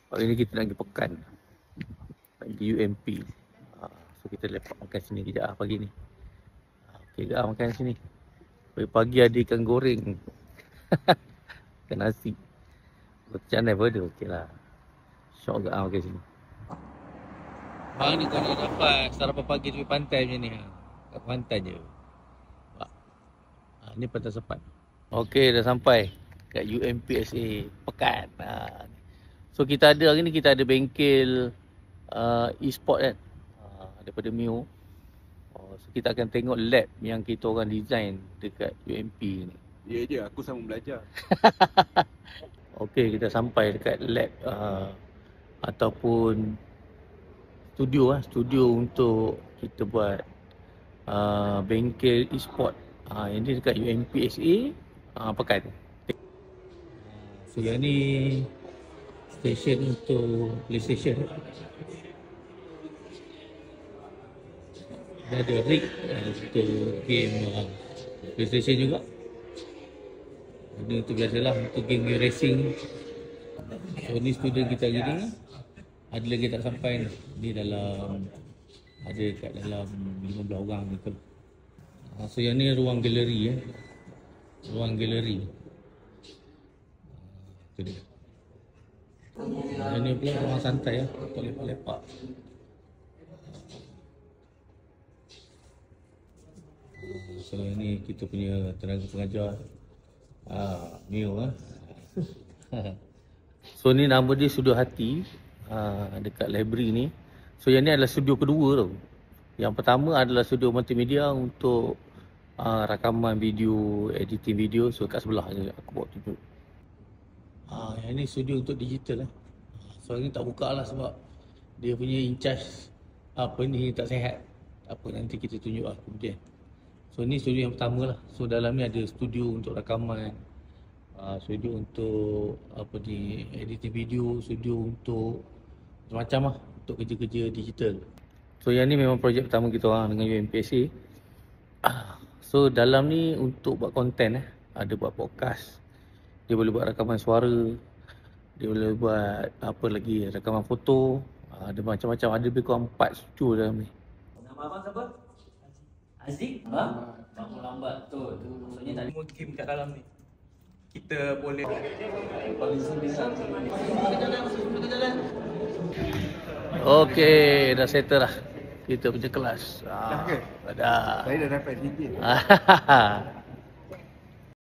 Hari ni kita nak pergi pekan, nak pergi UMP. So kita lepak makan sini kejap pagi ni. Okey ke makan sini. Pagi-pagi ada ikan goreng. Ikan nasi. Macam mana pun ada okey lah. Syok ke makan sini. Hari ni kau nak dapat sarapan pagi di pantai macam ni. Kat pantai je. Ni Pantai Sepat. Okey, dah sampai kat UMPSA Pekan. So kita ada hari ni, kita ada bengkel e-sport kan, daripada Mio. So kita akan tengok lab yang kita orang design dekat UMP ni. Ya je, aku sama belajar. Okey, kita sampai dekat lab ataupun studio untuk kita buat bengkel e-sport. Ini dekat UMPSA Pekan. So yang ni stesen untuk PlayStation. Dia ada rig untuk game PlayStation juga. Ini untuk biasalah untuk game racing. So ni student kita hari ni. Ada lagi tak sampai ni. Ni dalam, ada kat dalam 15 orang gitu. So yang ni ruang galeri ruang galeri. Itu dia. Yang ni pula ruang santai untuk lepak-lepak. So yang ni kita punya tenaga pengajar Mio So ni nama dia Studio Hati dekat library ni. So yang ni adalah studio kedua tau. Yang pertama adalah studio multimedia untuk rakaman video, editing video. So kat sebelah je aku bawa tunjuk. Yang ni studio untuk digital So hari ni tak buka lah sebab dia punya in charge apa ni tak sihat. Apa nanti kita tunjuk lah kemudian. So ni studio yang pertama lah. So dalam ni ada studio untuk rakaman, studio untuk apa ni, editing video, studio untuk macam-macam lah untuk kerja-kerja digital. So yang ni memang projek pertama kita orang dengan UMPSA. So dalam ni untuk buat konten ada buat podcast. Dia boleh buat rakaman suara. Dia boleh buat apa lagi, rakaman foto. Ada macam-macam, ada lebih kurang 4 studio dalam ni. Nama abang siapa? Aziz? Bangun lambat tu. Maksudnya tak ada Semua game kat dalam ni. Kita boleh Okey, dah settle dah kita punya kelas. Dah ke? Dah. Saya dah dapat sikit.